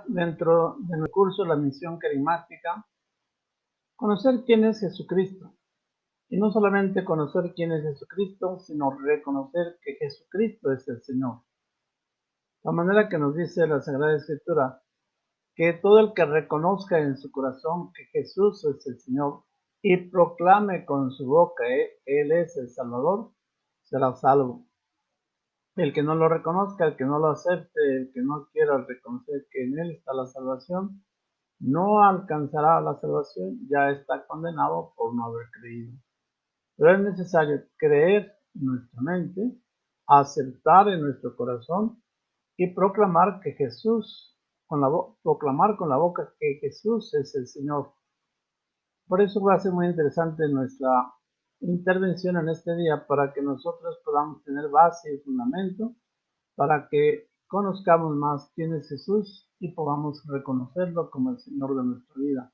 Dentro de nuestro curso La Misión Carismática, conocer quién es Jesucristo. Y no solamente conocer quién es Jesucristo, sino reconocer que Jesucristo es el Señor. La manera que nos dice la Sagrada Escritura, que todo el que reconozca en su corazón que Jesús es el Señor y proclame con su boca que Él es el Salvador, será salvo. El que no lo reconozca, el que no lo acepte, el que no quiera reconocer que en Él está la salvación, no alcanzará la salvación, ya está condenado por no haber creído. Pero es necesario creer en nuestra mente, aceptar en nuestro corazón y proclamar que Jesús, proclamar con la boca que Jesús es el Señor. Por eso va a ser muy interesante nuestra intervención en este día para que nosotros podamos tener base y fundamento para que conozcamos más quién es Jesús y podamos reconocerlo como el Señor de nuestra vida.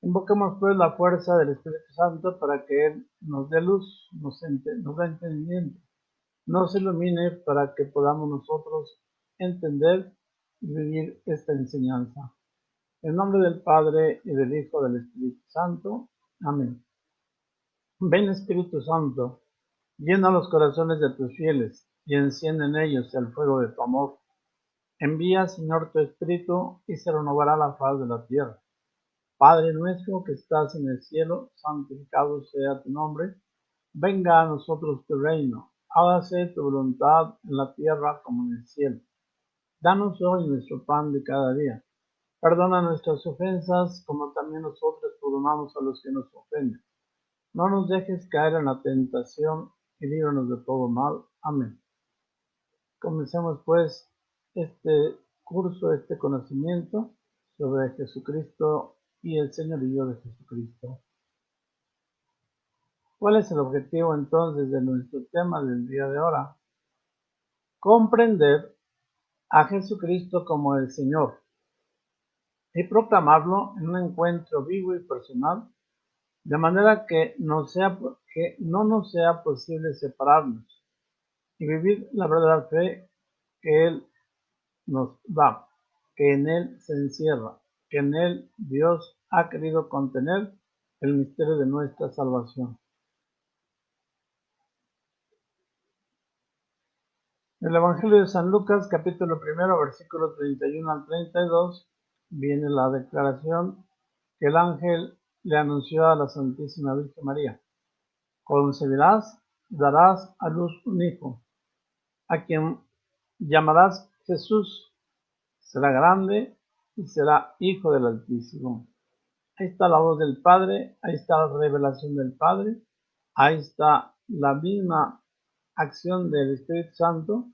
Invoquemos pues la fuerza del Espíritu Santo para que Él nos dé luz, nos dé entendimiento, nos ilumine para que podamos nosotros entender y vivir esta enseñanza. En nombre del Padre y del Hijo y del Espíritu Santo. Amén. Ven Espíritu Santo, llena los corazones de tus fieles y enciende en ellos el fuego de tu amor. Envía, Señor, tu Espíritu y se renovará la faz de la tierra. Padre nuestro que estás en el cielo, santificado sea tu nombre. Venga a nosotros tu reino. Hágase tu voluntad en la tierra como en el cielo. Danos hoy nuestro pan de cada día. Perdona nuestras ofensas como también nosotros perdonamos a los que nos ofenden. No nos dejes caer en la tentación y líbranos de todo mal. Amén. Comencemos pues este curso, este conocimiento sobre Jesucristo y el señorío de Jesucristo. ¿Cuál es el objetivo entonces de nuestro tema del día de ahora? Comprender a Jesucristo como el Señor y proclamarlo en un encuentro vivo y personal, de manera que no nos sea posible separarnos y vivir la verdadera fe que Él nos da, que en Él se encierra, que en Él Dios ha querido contener el misterio de nuestra salvación. En el Evangelio de San Lucas, capítulo 1, versículos 31 al 32, viene la declaración que el ángel le anunció a la Santísima Virgen María. Concebirás, darás a luz un hijo, a quien llamarás Jesús. Será grande y será hijo del Altísimo. Ahí está la voz del Padre, ahí está la revelación del Padre, ahí está la misma acción del Espíritu Santo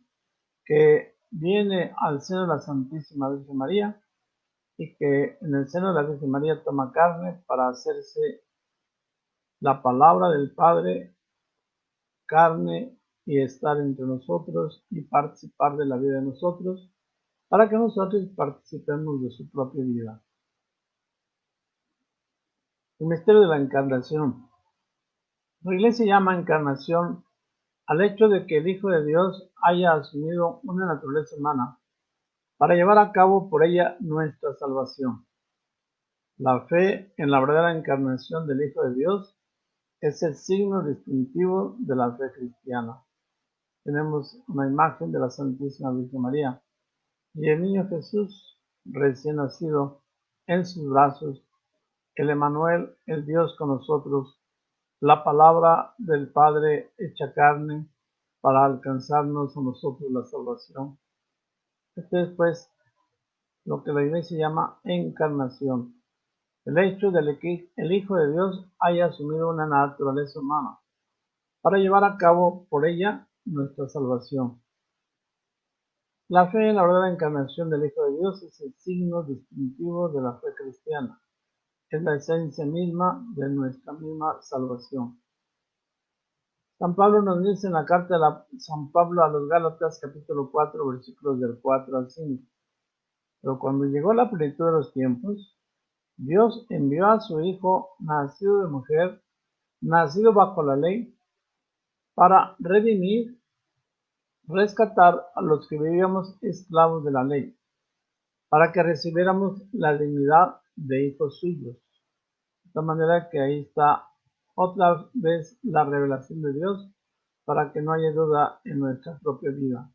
que viene al seno de la Santísima Virgen María y que en el seno de la Virgen María toma carne para hacerse la palabra del Padre carne y estar entre nosotros y participar de la vida de nosotros para que nosotros participemos de su propia vida. El misterio de la encarnación. La Iglesia llama encarnación al hecho de que el Hijo de Dios haya asumido una naturaleza humana para llevar a cabo por ella nuestra salvación. La fe en la verdadera encarnación del Hijo de Dios es el signo distintivo de la fe cristiana. Tenemos una imagen de la Santísima Virgen María y el niño Jesús recién nacido en sus brazos, el Emmanuel, el Dios con nosotros, la palabra del Padre hecha carne para alcanzarnos a nosotros la salvación. Este es pues lo que la Iglesia llama encarnación. El hecho de que el Hijo de Dios haya asumido una naturaleza humana para llevar a cabo por ella nuestra salvación. La fe en la verdadera encarnación del Hijo de Dios es el signo distintivo de la fe cristiana. Es la esencia misma de nuestra misma salvación. San Pablo nos dice en la carta de San Pablo a los Gálatas, capítulo 4, versículos del 4 al 5. Pero cuando llegó la plenitud de los tiempos, Dios envió a su Hijo, nacido de mujer, nacido bajo la ley, para rescatar a los que vivíamos esclavos de la ley, para que recibiéramos la dignidad de hijos suyos. De tal manera que ahí está otra vez la revelación de Dios para que no haya duda en nuestra propia vida.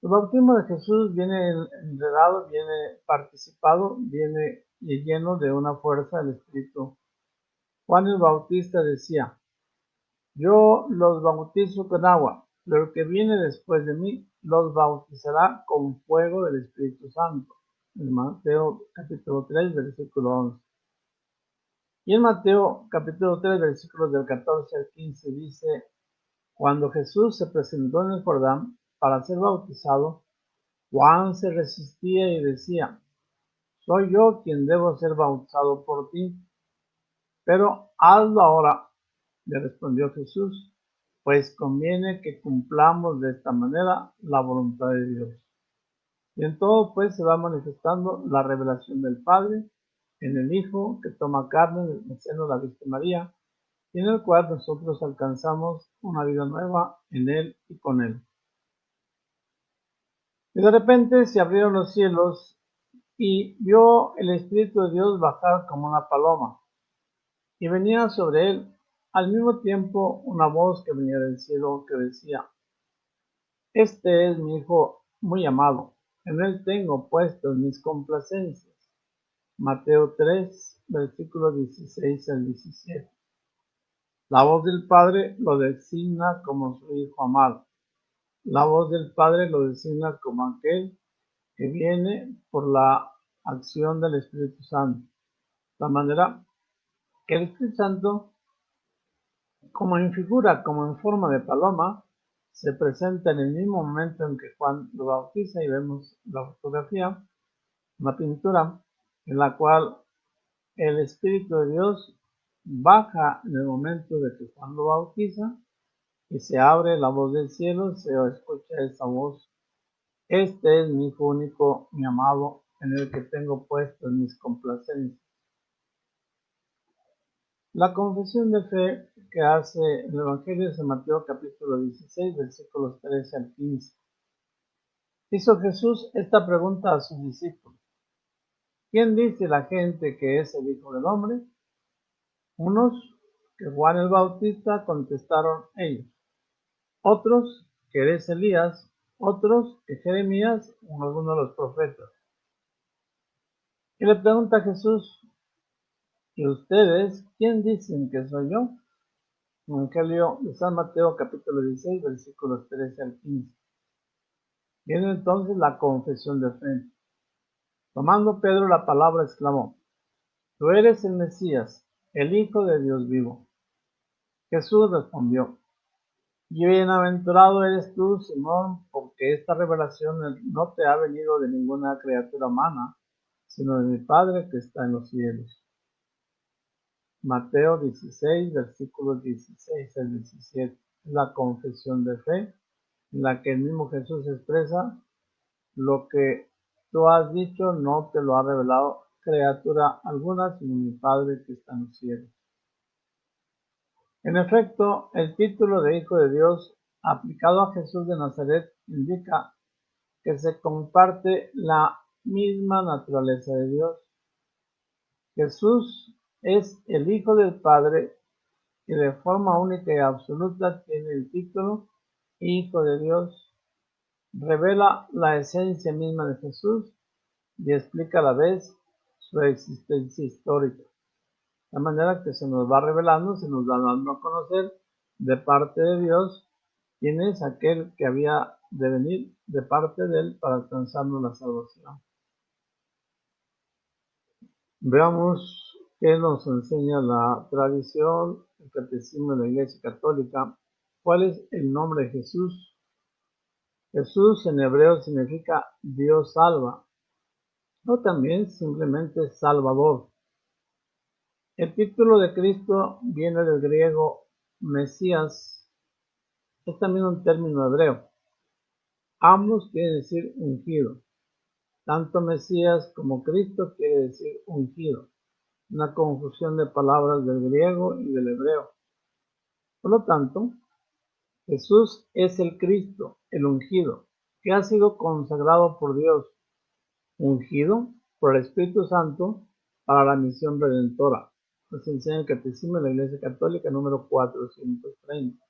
El bautismo de Jesús viene enredado, viene participado, viene lleno de una fuerza del Espíritu. Juan el Bautista decía: yo los bautizo con agua, pero el que viene después de mí los bautizará con fuego del Espíritu Santo. En Mateo capítulo 3, versículo 11. Y en Mateo capítulo 3, versículos del 14 al 15 dice: cuando Jesús se presentó en el Jordán para ser bautizado, Juan se resistía y decía: soy yo quien debo ser bautizado por ti, pero hazlo ahora. Le respondió Jesús: pues conviene que cumplamos de esta manera la voluntad de Dios. Y en todo pues se va manifestando la revelación del Padre en el Hijo que toma carne en el seno de la Virgen María, y en el cual nosotros alcanzamos una vida nueva en Él y con Él. Y de repente se abrieron los cielos y vio el Espíritu de Dios bajar como una paloma, y venía sobre él al mismo tiempo una voz que venía del cielo que decía: este es mi Hijo muy amado, en él tengo puestas mis complacencias. Mateo 3, versículos 16 al 17. La voz del Padre lo designa como su Hijo amado. La voz del Padre lo designa como aquel que viene por la acción del Espíritu Santo. De la manera que el Espíritu Santo, como en figura, como en forma de paloma, se presenta en el mismo momento en que Juan lo bautiza, y vemos la fotografía, una pintura en la cual el Espíritu de Dios baja en el momento de que Juan lo bautiza, y se abre la voz del cielo, se escucha esa voz: este es mi Hijo único, mi amado, en el que tengo puestas mis complacencias. La confesión de fe que hace el Evangelio de San Mateo capítulo 16, versículos 13 al 15. Hizo Jesús esta pregunta a sus discípulos: ¿quién dice la gente que es el Hijo del Hombre? Unos, que Juan el Bautista, contestaron ellos; otros, que eres Elías; otros, que Jeremías o alguno de los profetas. Y le pregunta a Jesús: ¿y ustedes quién dicen que soy yo? Evangelio de San Mateo capítulo 16, versículos 13 al 15. Viene entonces la confesión de fe. Tomando Pedro la palabra, exclamó: tú eres el Mesías, el Hijo de Dios vivo. Jesús respondió: bienaventurado eres tú, Simón, porque esta revelación no te ha venido de ninguna criatura humana, sino de mi Padre que está en los cielos. Mateo 16, versículos 16 al 17. La confesión de fe, en la que el mismo Jesús expresa: lo que tú has dicho no te lo ha revelado criatura alguna, sino mi Padre que está en los cielos. En efecto, el título de Hijo de Dios aplicado a Jesús de Nazaret indica que se comparte la misma naturaleza de Dios. Jesús es el Hijo del Padre y de forma única y absoluta tiene el título Hijo de Dios. Revela la esencia misma de Jesús y explica a la vez su existencia histórica. De manera que se nos va revelando, se nos va dando a conocer de parte de Dios quién es aquel que había de venir de parte de Él para alcanzarnos la salvación. Veamos qué nos enseña la tradición, el catecismo de la Iglesia Católica. ¿Cuál es el nombre de Jesús? Jesús en hebreo significa Dios salva, o también simplemente Salvador. El título de Cristo viene del griego Mesías, es también un término hebreo. Ambos quieren decir ungido. Tanto Mesías como Cristo quiere decir ungido, una confusión de palabras del griego y del hebreo. Por lo tanto, Jesús es el Cristo, el ungido, que ha sido consagrado por Dios, ungido por el Espíritu Santo para la misión redentora. Nos enseña el Catecismo de la Iglesia Católica número 430.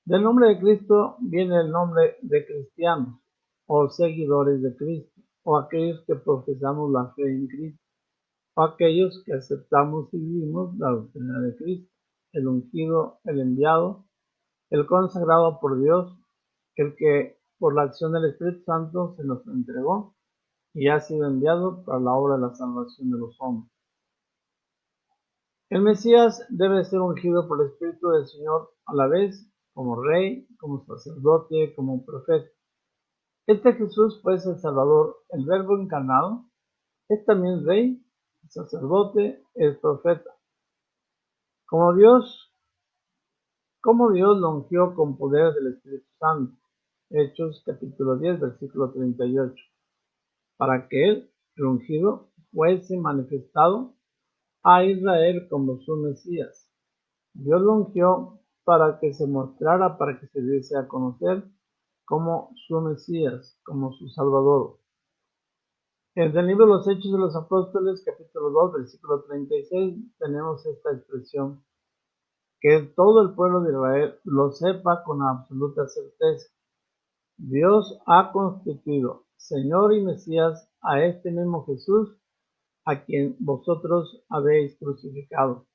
Del nombre de Cristo viene el nombre de cristianos, o seguidores de Cristo, o aquellos que profesamos la fe en Cristo, o aquellos que aceptamos y vivimos la doctrina de Cristo, el ungido, el enviado, el consagrado por Dios, el que por la acción del Espíritu Santo se nos entregó y ha sido enviado para la obra de la salvación de los hombres. El Mesías debe ser ungido por el Espíritu del Señor a la vez como rey, como sacerdote, como profeta. Este Jesús, pues, el Salvador, el Verbo encarnado, es también rey, sacerdote, el profeta. Como Dios lo ungió con poder del Espíritu Santo. Hechos capítulo 10, versículo 38. Para que él, el ungido, fuese manifestado a Israel como su Mesías. Dios lo ungió para que se mostrara, para que se diese a conocer como su Mesías, como su Salvador. En el libro de los Hechos de los Apóstoles, capítulo 2, versículo 36, tenemos esta expresión: que todo el pueblo de Israel lo sepa con absoluta certeza. Dios ha constituido Señor y Mesías a este mismo Jesús, a quien vosotros habéis crucificado.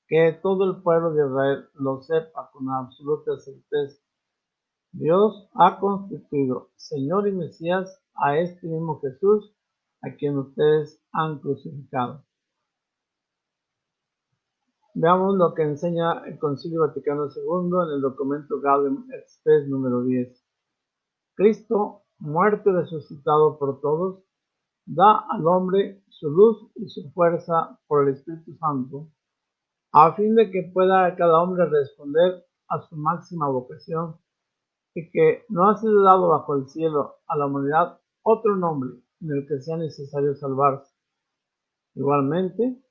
Que todo el pueblo de Israel lo sepa con absoluta certeza. Dios ha constituido Señor y Mesías a este mismo Jesús, a quien ustedes han crucificado. Veamos lo que enseña el Concilio Vaticano II en el documento Gaudium et Spes número 10. Cristo, muerto y resucitado por todos, da al hombre su luz y su fuerza por el Espíritu Santo, a fin de que pueda cada hombre responder a su máxima vocación, y que no ha sido dado bajo el cielo a la humanidad otro nombre en el que sea necesario salvarse. Igualmente,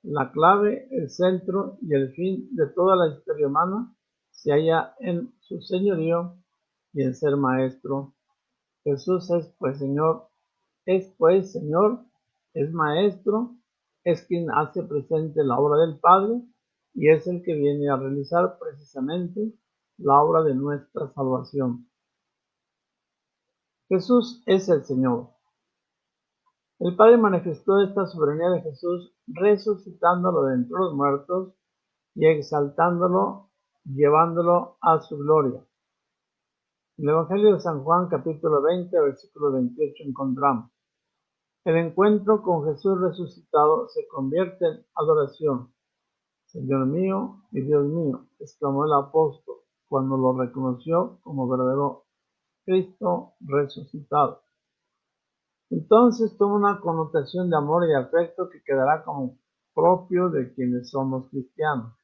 la clave, el centro y el fin de toda la historia humana se halla en su señorío y en ser maestro. Jesús es pues Señor, es maestro, es quien hace presente la obra del Padre y es el que viene a realizar precisamente la obra de nuestra salvación. Jesús es el Señor. El Padre manifestó esta soberanía de Jesús resucitándolo de entre los muertos y exaltándolo, llevándolo a su gloria. En el Evangelio de San Juan, capítulo 20, versículo 28, encontramos: el encuentro con Jesús resucitado se convierte en adoración. Señor mío y Dios mío, exclamó el apóstol cuando lo reconoció como verdadero Cristo resucitado. Entonces toma una connotación de amor y afecto que quedará como propio de quienes somos cristianos.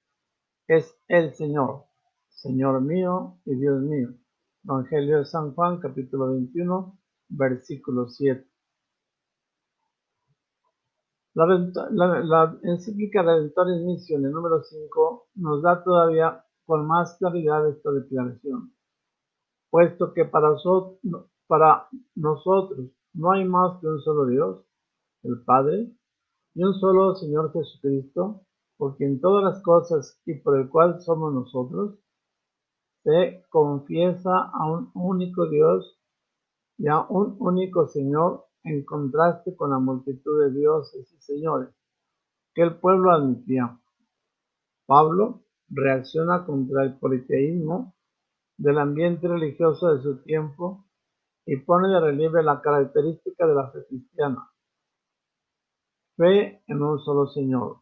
Es el Señor, Señor mío y Dios mío. Evangelio de San Juan, capítulo 21, versículo 7. La encíclica Redemptoris Missiones número 5 nos da todavía con más claridad esta declaración, puesto que para nosotros no hay más que un solo Dios, el Padre, y un solo Señor Jesucristo, por quien todas las cosas y por el cual somos nosotros. Se confiesa a un único Dios y a un único Señor, en contraste con la multitud de dioses y señores que el pueblo admitía. Pablo reacciona contra el politeísmo del ambiente religioso de su tiempo y pone de relieve la característica de la fe cristiana: fe en un solo Señor,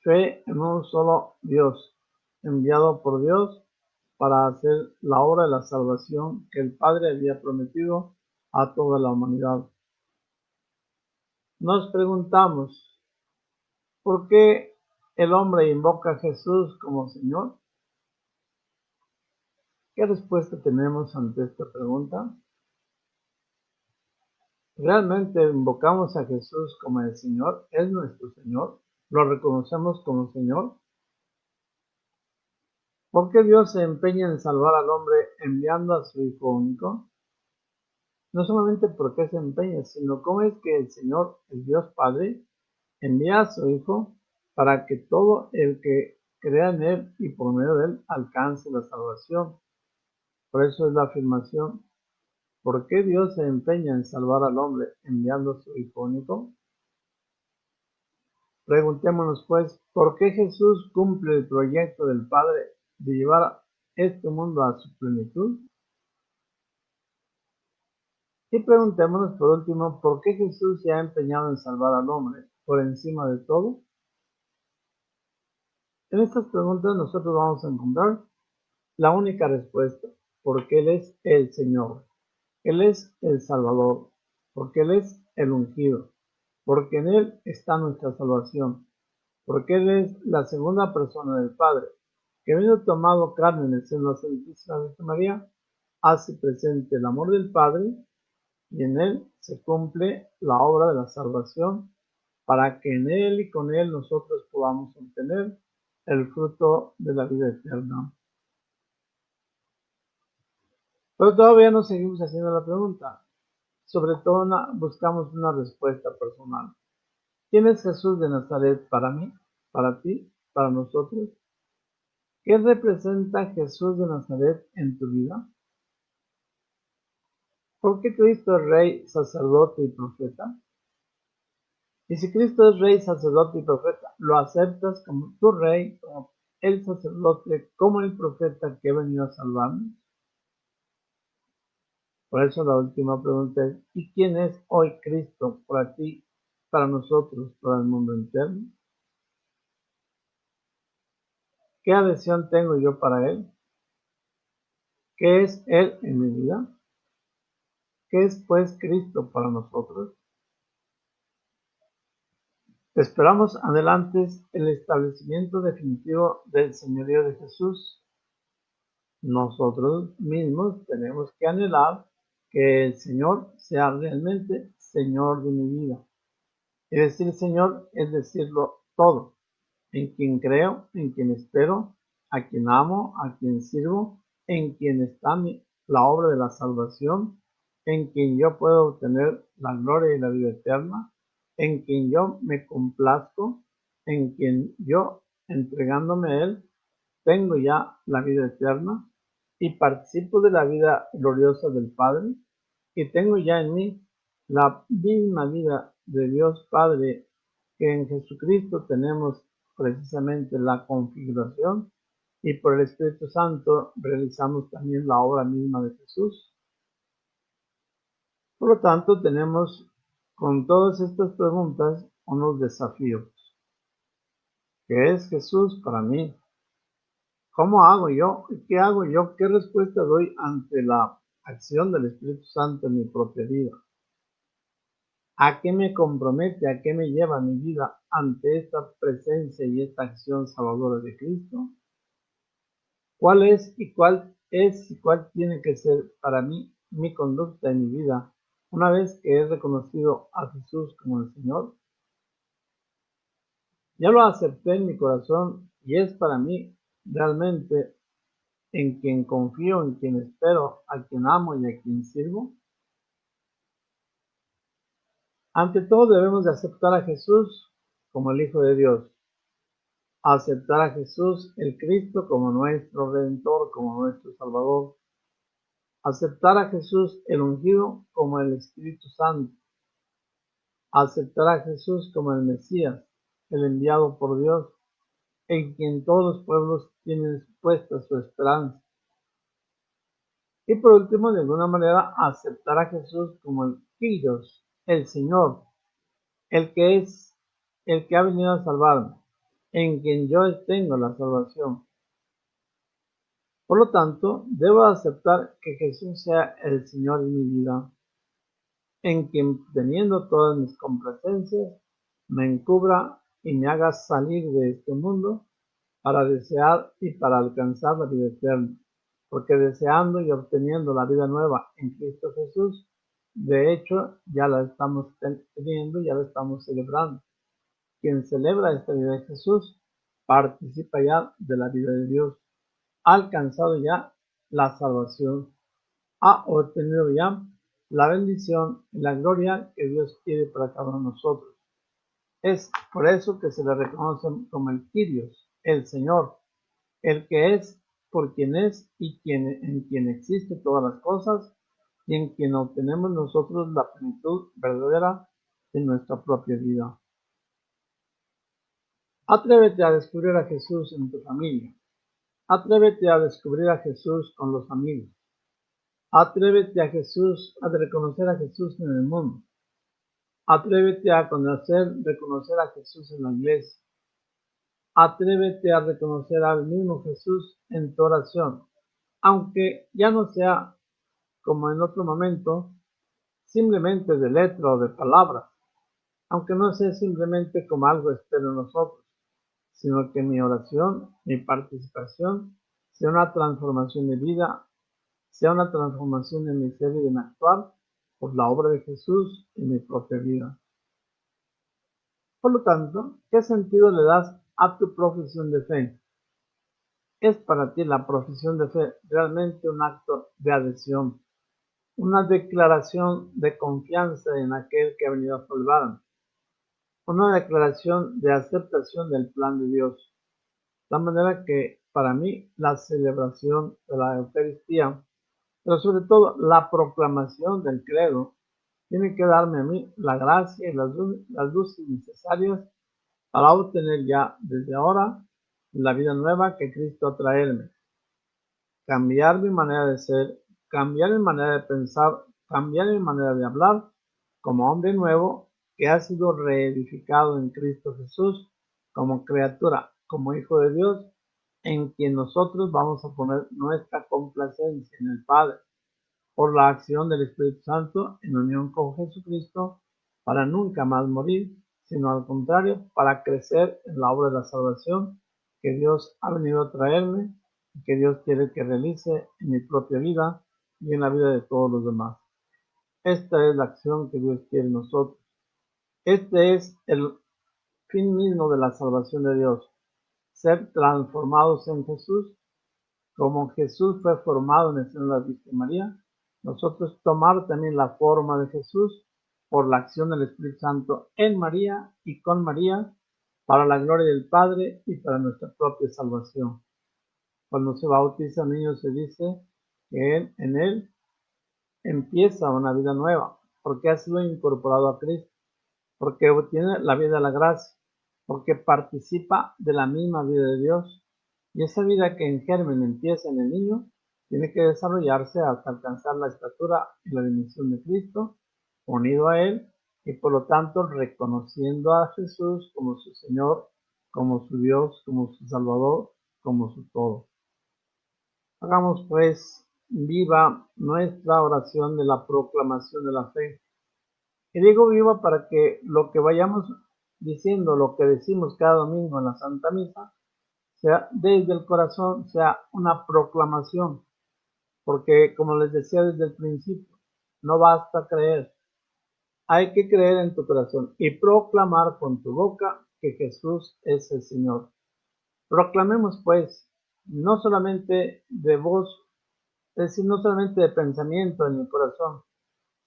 fe en un solo Dios, enviado por Dios para hacer la obra de la salvación que el Padre había prometido a toda la humanidad. Nos preguntamos, ¿por qué el hombre invoca a Jesús como Señor? ¿Qué respuesta tenemos ante esta pregunta? ¿Realmente invocamos a Jesús como el Señor? ¿Es nuestro Señor? ¿Lo reconocemos como Señor? ¿Por qué Dios se empeña en salvar al hombre enviando a su Hijo único? no solamente por qué se empeña, sino cómo es que el Señor, el Dios Padre, envía a su Hijo para que todo el que crea en Él y por medio de Él alcance la salvación. Por eso es la afirmación: ¿por qué Dios se empeña en salvar al hombre enviando a su Hijo único? Preguntémonos pues, ¿por qué Jesús cumple el proyecto del Padre de llevar este mundo a su plenitud? Y preguntémonos por último, ¿por qué Jesús se ha empeñado en salvar al hombre por encima de todo? En estas preguntas nosotros vamos a encontrar la única respuesta: porque Él es el Señor, Él es el Salvador, porque Él es el ungido, porque en Él está nuestra salvación, porque Él es la segunda persona del Padre, que habiendo tomado carne en el seno de la Santísima Virgen María, hace presente el amor del Padre y en Él se cumple la obra de la salvación para que en Él y con Él nosotros podamos obtener el fruto de la vida eterna. Pero todavía nos seguimos haciendo la pregunta. Sobre todo buscamos una respuesta personal. ¿Quién es Jesús de Nazaret para mí, para ti, para nosotros? ¿Qué representa Jesús de Nazaret en tu vida? ¿Por qué Cristo es Rey, sacerdote y profeta? Y si Cristo es Rey, sacerdote y profeta, ¿lo aceptas como tu Rey, como el sacerdote, como el profeta que ha venido a salvarnos? Por eso la última pregunta es: ¿y quién es hoy Cristo para ti, para nosotros, para el mundo entero? ¿Qué adhesión tengo yo para Él? ¿Qué es Él en mi vida? ¿Qué es pues Cristo para nosotros? Esperamos adelante el establecimiento definitivo del señorío de Jesús. Nosotros mismos tenemos que anhelar que el Señor sea realmente Señor de mi vida. Y decir Señor es decirlo todo: en quien creo, en quien espero, a quien amo, a quien sirvo, en quien está la obra de la salvación, en quien yo puedo obtener la gloria y la vida eterna, en quien yo me complazco, en quien yo, entregándome a Él, tengo ya la vida eterna y participo de la vida gloriosa del Padre, y tengo ya en mí la misma vida de Dios Padre, que en Jesucristo tenemos precisamente la configuración, y por el Espíritu Santo realizamos también la obra misma de Jesús. Por lo tanto, tenemos con todas estas preguntas unos desafíos. ¿Qué es Jesús para mí? ¿Cómo hago yo? ¿Qué hago yo? ¿Qué respuesta doy ante la acción del Espíritu Santo en mi propia vida? ¿A qué me compromete? ¿A qué me lleva mi vida ante esta presencia y esta acción salvadora de Cristo? ¿Cuál es y cuál tiene que ser para mí mi conducta en mi vida una vez que he reconocido a Jesús como el Señor? Ya lo acepté en mi corazón y es para mí realmente en quien confío, en quien espero, a quien amo y a quien sirvo. Ante todo debemos de aceptar a Jesús como el Hijo de Dios, aceptar a Jesús el Cristo como nuestro Redentor, como nuestro Salvador, aceptar a Jesús el ungido como el Espíritu Santo, aceptar a Jesús como el Mesías, el enviado por Dios, en quien todos los pueblos tienen puesta su esperanza. Y por último, de alguna manera, aceptar a Jesús como el Kyrios, el Señor, el que es, el que ha venido a salvarme, en quien yo tengo la salvación. Por lo tanto, debo aceptar que Jesús sea el Señor de mi vida, en quien, teniendo todas mis complacencias, me encubra y me haga salir de este mundo para desear y para alcanzar la vida eterna, porque deseando y obteniendo la vida nueva en Cristo Jesús, de hecho ya la estamos teniendo, ya la estamos celebrando. Quien celebra esta vida de Jesús participa ya de la vida de Dios, ha alcanzado ya la salvación, ha obtenido ya la bendición y la gloria que Dios quiere para cada uno de nosotros. Es por eso que se le reconoce como el Kyrios, el Señor, el que es, por quien es y en quien existe todas las cosas y en quien obtenemos nosotros la plenitud verdadera de nuestra propia vida. Atrévete a descubrir a Jesús en tu familia. Atrévete a descubrir a Jesús con los amigos. Atrévete a reconocer a Jesús en el mundo. Atrévete a reconocer a Jesús en la iglesia. Atrévete a reconocer al mismo Jesús en tu oración, aunque ya no sea como en otro momento, simplemente de letra o de palabras, aunque no sea simplemente como algo externo a nosotros, sino que mi oración, mi participación, sea una transformación de vida, sea una transformación de mi ser y de mi actuar por la obra de Jesús en mi propia vida. Por lo tanto, ¿qué sentido le das a tu profesión de fe? ¿Es para ti la profesión de fe realmente un acto de adhesión, una declaración de confianza en aquel que ha venido a salvarnos, una declaración de aceptación del plan de Dios? De manera que para mí la celebración de la Eucaristía, pero sobre todo la proclamación del credo, tiene que darme a mí la gracia y las luces necesarias para obtener ya desde ahora la vida nueva que Cristo traerme. Cambiar mi manera de ser, cambiar mi manera de pensar, cambiar mi manera de hablar como hombre nuevo que ha sido reedificado en Cristo Jesús como criatura, como hijo de Dios, en quien nosotros vamos a poner nuestra complacencia en el Padre por la acción del Espíritu Santo en unión con Jesucristo para nunca más morir, sino al contrario, para crecer en la obra de la salvación que Dios ha venido a traerme y que Dios quiere que realice en mi propia vida y en la vida de todos los demás. Esta es la acción que Dios quiere en nosotros. Este es el fin mismo de la salvación de Dios, ser transformados en Jesús, como Jesús fue formado en el seno de la Virgen María, nosotros tomar también la forma de Jesús por la acción del Espíritu Santo en María y con María, para la gloria del Padre y para nuestra propia salvación. Cuando se bautiza un niño se dice que en él empieza una vida nueva, porque ha sido incorporado a Cristo, porque obtiene la vida de la gracia, porque participa de la misma vida de Dios. Y esa vida que en germen empieza en el niño, tiene que desarrollarse hasta alcanzar la estatura y la dimensión de Cristo, unido a Él, y por lo tanto reconociendo a Jesús como su Señor, como su Dios, como su Salvador, como su todo. Hagamos pues viva nuestra oración de la proclamación de la fe. Y digo viva para que lo que vayamos diciendo, lo que decimos cada domingo en la Santa Misa, sea desde el corazón, sea una proclamación, porque como les decía desde el principio, no basta creer, hay que creer en tu corazón y proclamar con tu boca que Jesús es el Señor. Proclamemos pues, no solamente de voz, es decir, no solamente de pensamiento en el corazón,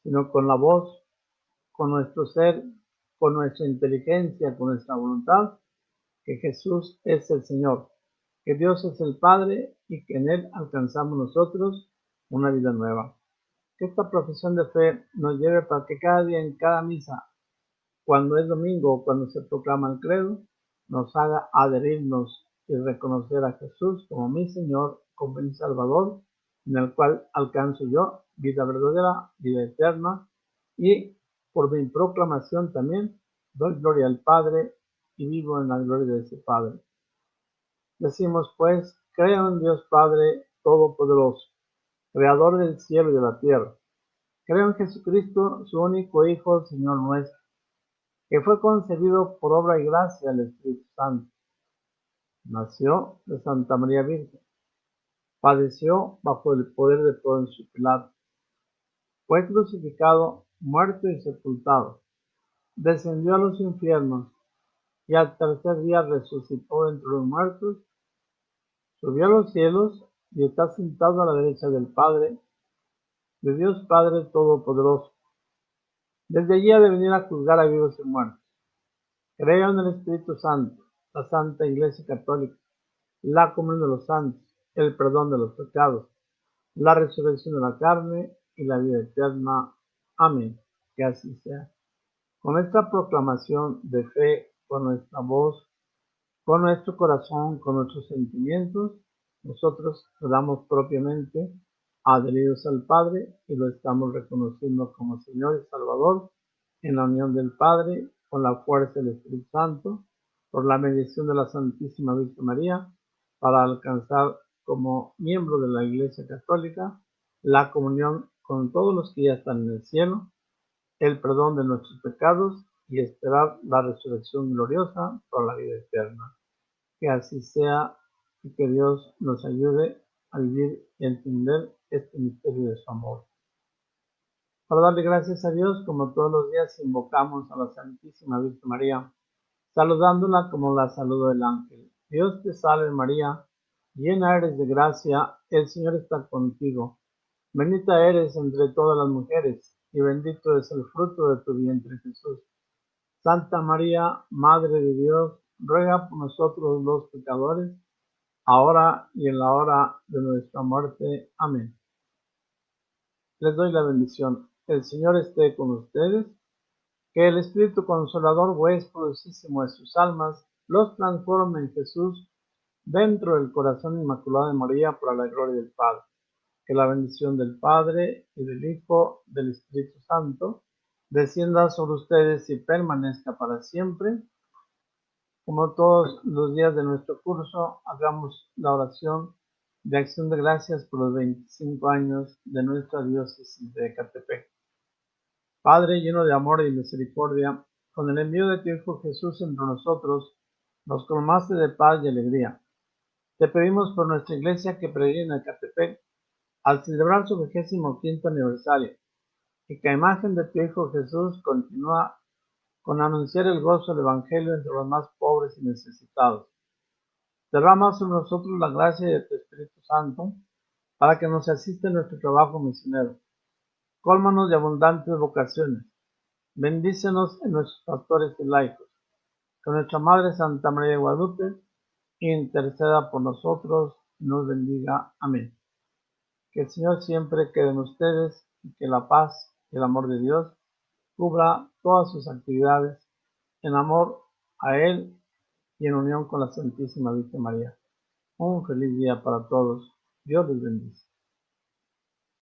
sino con la voz, con nuestro ser, con nuestra inteligencia, con nuestra voluntad, que Jesús es el Señor, que Dios es el Padre y que en Él alcanzamos nosotros una vida nueva. Que esta profesión de fe nos lleve para que cada día en cada misa, cuando es domingo o cuando se proclama el credo, nos haga adherirnos y reconocer a Jesús como mi Señor, como mi Salvador, en el cual alcanzo yo vida verdadera, vida eterna, y por mi proclamación también doy gloria al Padre y vivo en la gloria de ese Padre. Decimos pues, creo en Dios Padre Todopoderoso, Creador del cielo y de la tierra. Creo en Jesucristo, su único Hijo, Señor nuestro, que fue concebido por obra y gracia del Espíritu Santo. Nació de Santa María Virgen. Padeció bajo el poder de Poncio Pilato. Fue crucificado, muerto y sepultado. Descendió a los infiernos y al tercer día resucitó entre los muertos. Subió a los cielos y está sentado a la derecha del Padre. de Dios Padre Todopoderoso. Desde allí ha de venir a juzgar a vivos y muertos. Creo en el Espíritu Santo, la Santa Iglesia Católica, la comunión de los santos, el perdón de los pecados, la resurrección de la carne y la vida eterna. Amén. Que así sea. Con esta proclamación de fe, con nuestra voz, con nuestro corazón, con nuestros sentimientos, nosotros quedamos propiamente adheridos al Padre y lo estamos reconociendo como Señor y Salvador en la unión del Padre, con la fuerza del Espíritu Santo, por la mediación de la Santísima Virgen María, para alcanzar como miembro de la Iglesia Católica la comunión con todos los que ya están en el cielo, el perdón de nuestros pecados y esperar la resurrección gloriosa por la vida eterna. Que así sea y que Dios nos ayude a vivir y entender este misterio de su amor. Para darle gracias a Dios, como todos los días, invocamos a la Santísima Virgen María, saludándola como la saludó el ángel. Dios te salve María, llena eres de gracia, el Señor está contigo. Bendita eres entre todas las mujeres, y bendito es el fruto de tu vientre Jesús. Santa María, Madre de Dios, ruega por nosotros los pecadores, ahora y en la hora de nuestra muerte. Amén. Les doy la bendición. El Señor esté con ustedes, que el Espíritu Consolador, huéspedísimo de sus almas, los transforme en Jesús dentro del corazón inmaculado de María para la gloria del Padre. Que la bendición del Padre y del Hijo, del Espíritu Santo, descienda sobre ustedes y permanezca para siempre. Como todos los días de nuestro curso, hagamos la oración de acción de gracias por los 25 años de nuestra diócesis de Ecatepec. Padre lleno de amor y misericordia, con el envío de tu Hijo Jesús entre nosotros, nos colmaste de paz y alegría. Te pedimos por nuestra iglesia que peregrina en Ecatepec, al celebrar su 25º aniversario, y que a imagen de tu Hijo Jesús continúa con anunciar el gozo del Evangelio entre los más pobres y necesitados. Derrama sobre nosotros la gracia de tu Espíritu Santo, para que nos asista en nuestro trabajo misionero. Cólmanos de abundantes vocaciones. Bendícenos en nuestros pastores y laicos. Que nuestra Madre Santa María de Guadalupe interceda por nosotros y nos bendiga. Amén. Que el Señor siempre quede en ustedes y que la paz y el amor de Dios cubra todas sus actividades en amor a Él y en unión con la Santísima Virgen María. Un feliz día para todos. Dios les bendice.